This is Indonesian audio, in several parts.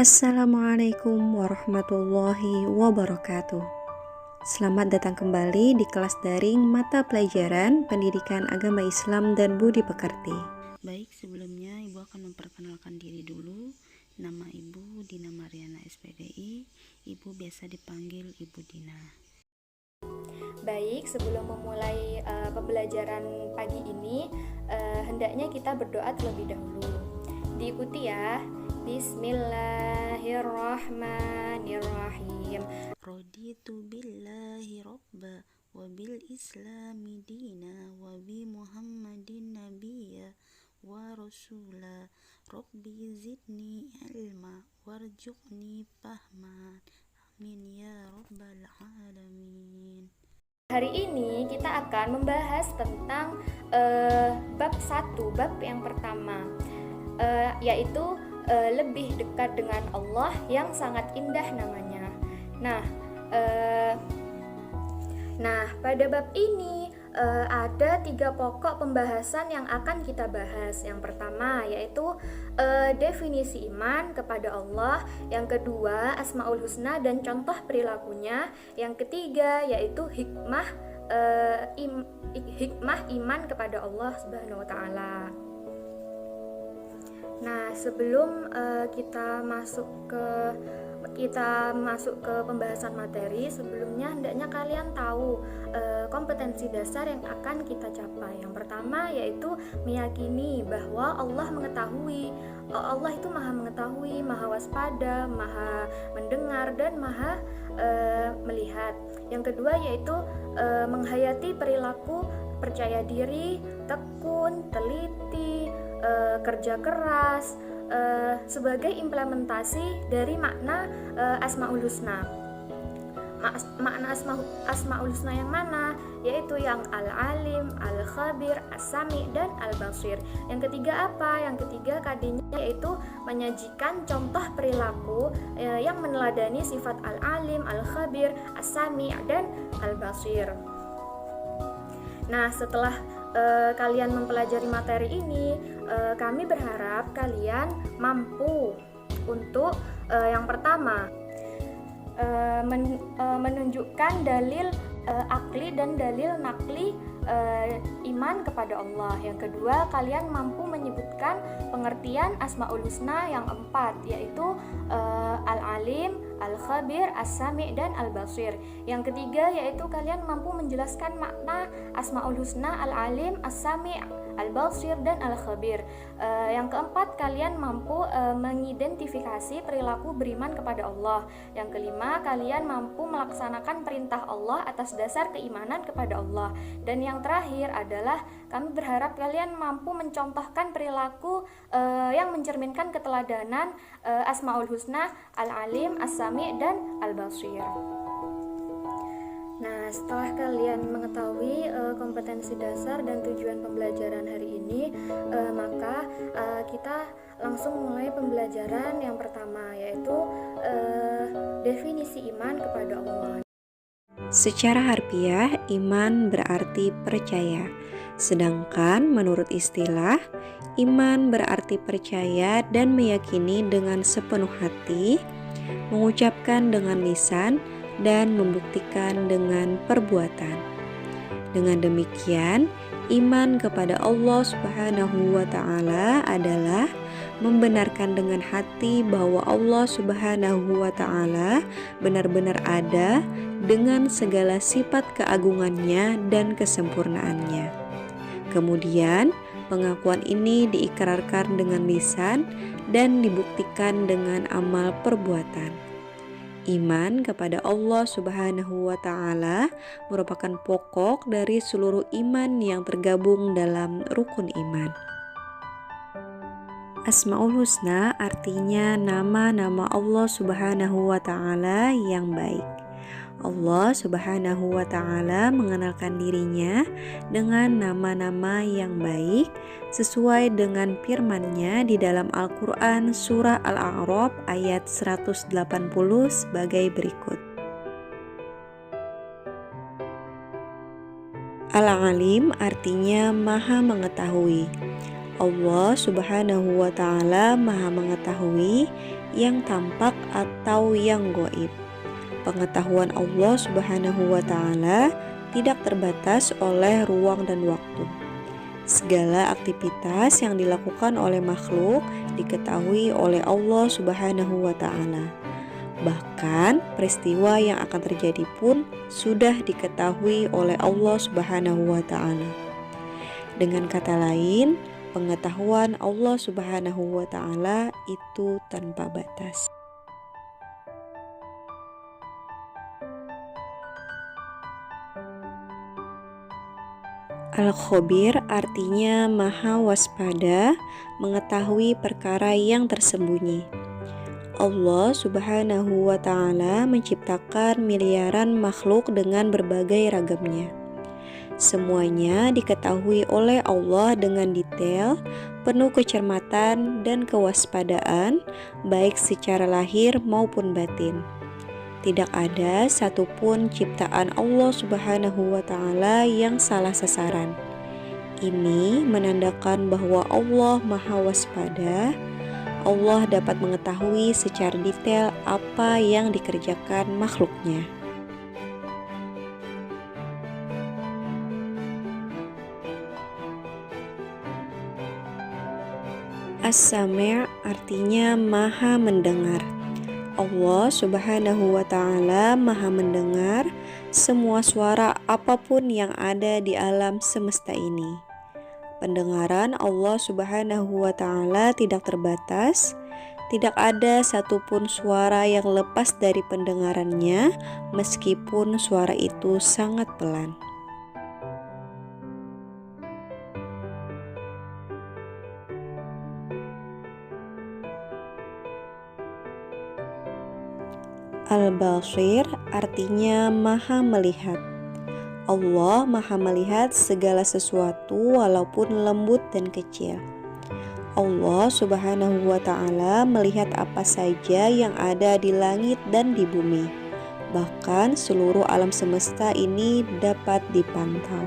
Assalamualaikum warahmatullahi wabarakatuh. Selamat datang kembali di kelas daring mata pelajaran Pendidikan Agama Islam dan Budi Pekerti. Baik, sebelumnya Ibu akan memperkenalkan diri dulu. Nama Ibu Dina Mariana SPDI. Ibu biasa dipanggil Ibu Dina. Baik, sebelum memulai pembelajaran pagi ini, hendaknya kita berdoa terlebih dahulu. Diikuti ya. Bismillahirrahmanirrahim. Raditu billahi robba wa bil islami dina wa bi muhammadin nabiyya wa rasula. Rabbi zidni ilma warzuqni fahma. Amin ya rabbal alamin. Hari ini kita akan membahas tentang bab 1, bab yang pertama, yaitu lebih dekat dengan Allah yang sangat indah namanya. Nah, pada bab ini ada 3 pokok pembahasan yang akan kita bahas. Yang pertama yaitu definisi iman kepada Allah. Yang kedua, Asmaul Husna dan contoh perilakunya. Yang ketiga yaitu hikmah iman kepada Allah Subhanahu wa taala. Nah, sebelum kita masuk ke pembahasan materi, sebelumnya hendaknya kalian tahu kompetensi dasar yang akan kita capai. Yang pertama yaitu meyakini bahwa Allah itu maha mengetahui, maha waspada, maha mendengar, dan maha melihat. Yang kedua yaitu menghayati perilaku percaya diri, tekun, teliti, kerja keras sebagai implementasi dari makna Asmaul Husna. Makna Asmaul Husna yang mana? Yaitu yang Al-Alim, Al-Khabir, As-Sami, dan Al-Basir. Yang ketiga apa? Yang ketiga kadinya yaitu menyajikan contoh perilaku yang meneladani sifat Al-Alim, Al-Khabir, As-Sami, dan Al-Basir. Nah, setelah kalian mempelajari materi ini, kami berharap kalian mampu untuk yang pertama menunjukkan dalil akli dan dalil nakli iman kepada Allah. Yang kedua, kalian mampu menyebutkan pengertian Asmaul Husna yang 4, yaitu Al-Alim, Al-Khabir, As-Sami, dan Al-Basir. Yang ketiga yaitu kalian mampu menjelaskan makna Asmaul Husna, Al-Alim, As-Sami, Al-Basir, dan Al-Khabir. Yang keempat, kalian mampu mengidentifikasi perilaku beriman kepada Allah. Yang kelima, kalian mampu melaksanakan perintah Allah atas dasar keimanan kepada Allah. Dan yang terakhir adalah kami berharap kalian mampu mencontohkan perilaku yang mencerminkan keteladanan Asmaul Husna, Al-Alim, As-Sami, dan Al-Basir. Nah, setelah kalian mengetahui kompetensi dasar dan tujuan pembelajaran hari ini, maka kita langsung mulai pembelajaran yang pertama, yaitu definisi iman kepada Allah. Secara harfiah, iman berarti percaya. Sedangkan menurut istilah, iman berarti percaya dan meyakini dengan sepenuh hati, mengucapkan dengan lisan, dan membuktikan dengan perbuatan. Dengan demikian, iman kepada Allah Subhanahu wa taala adalah membenarkan dengan hati bahwa Allah Subhanahu wa taala benar-benar ada dengan segala sifat keagungannya dan kesempurnaannya. Kemudian, pengakuan ini diikrarkan dengan lisan dan dibuktikan dengan amal perbuatan. Iman kepada Allah Subhanahu wa taala merupakan pokok dari seluruh iman yang tergabung dalam rukun iman. Asmaul Husna artinya nama-nama Allah Subhanahu wa taala yang baik. Allah Subhanahu wa taala mengenalkan dirinya dengan nama-nama yang baik sesuai dengan firman-Nya di dalam Al-Qur'an surah Al-A'raf ayat 180 sebagai berikut. Al-Alim artinya Maha mengetahui. Allah Subhanahu wa taala Maha mengetahui yang tampak atau yang gaib. Pengetahuan Allah Subhanahu wa Ta'ala tidak terbatas oleh ruang dan waktu. Segala aktivitas yang dilakukan oleh makhluk diketahui oleh Allah Subhanahu wa Ta'ala. Bahkan peristiwa yang akan terjadi pun sudah diketahui oleh Allah Subhanahu wa Ta'ala. Dengan kata lain, pengetahuan Allah Subhanahu wa Ta'ala itu tanpa batas. Al-Khabir artinya maha waspada, mengetahui perkara yang tersembunyi. Allah Subhanahu wa Ta'ala menciptakan miliaran makhluk dengan berbagai ragamnya. Semuanya diketahui oleh Allah dengan detail, penuh kecermatan dan kewaspadaan, baik secara lahir maupun batin. Tidak ada satupun ciptaan Allah Subhanahu wa Ta'ala yang salah sasaran. Ini menandakan bahwa Allah Maha Waspada. Allah dapat mengetahui secara detail apa yang dikerjakan makhluknya. As-Sami' artinya Maha mendengar. Allah Subhanahu wa Ta'ala Maha mendengar semua suara apapun yang ada di alam semesta ini. Pendengaran Allah Subhanahu wa Ta'ala tidak terbatas. Tidak ada satupun suara yang lepas dari pendengarannya, meskipun suara itu sangat pelan. Al-Basir artinya Maha melihat. Allah Maha melihat segala sesuatu walaupun lembut dan kecil. Allah Subhanahu wa Ta'ala melihat apa saja yang ada di langit dan di bumi. Bahkan seluruh alam semesta ini dapat dipantau.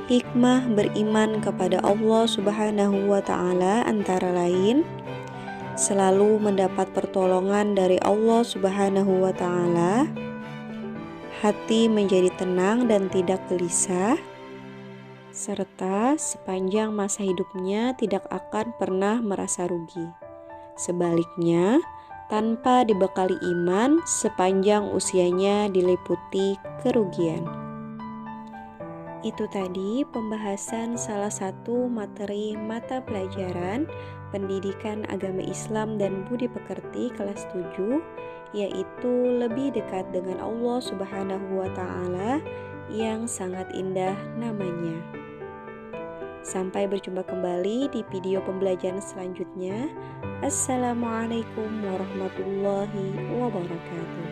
Hikmah beriman kepada Allah Subhanahu wa Ta'ala antara lain selalu mendapat pertolongan dari Allah Subhanahu wa Ta'ala, hati menjadi tenang dan tidak gelisah, serta sepanjang masa hidupnya tidak akan pernah merasa rugi. Sebaliknya, tanpa dibekali iman, sepanjang usianya diliputi kerugian. Itu tadi pembahasan salah satu materi mata pelajaran Pendidikan Agama Islam dan Budi Pekerti kelas 7, yaitu lebih dekat dengan Allah Subhanahu wa Ta'ala yang sangat indah namanya. Sampai berjumpa kembali di video pembelajaran selanjutnya. Assalamualaikum warahmatullahi wabarakatuh.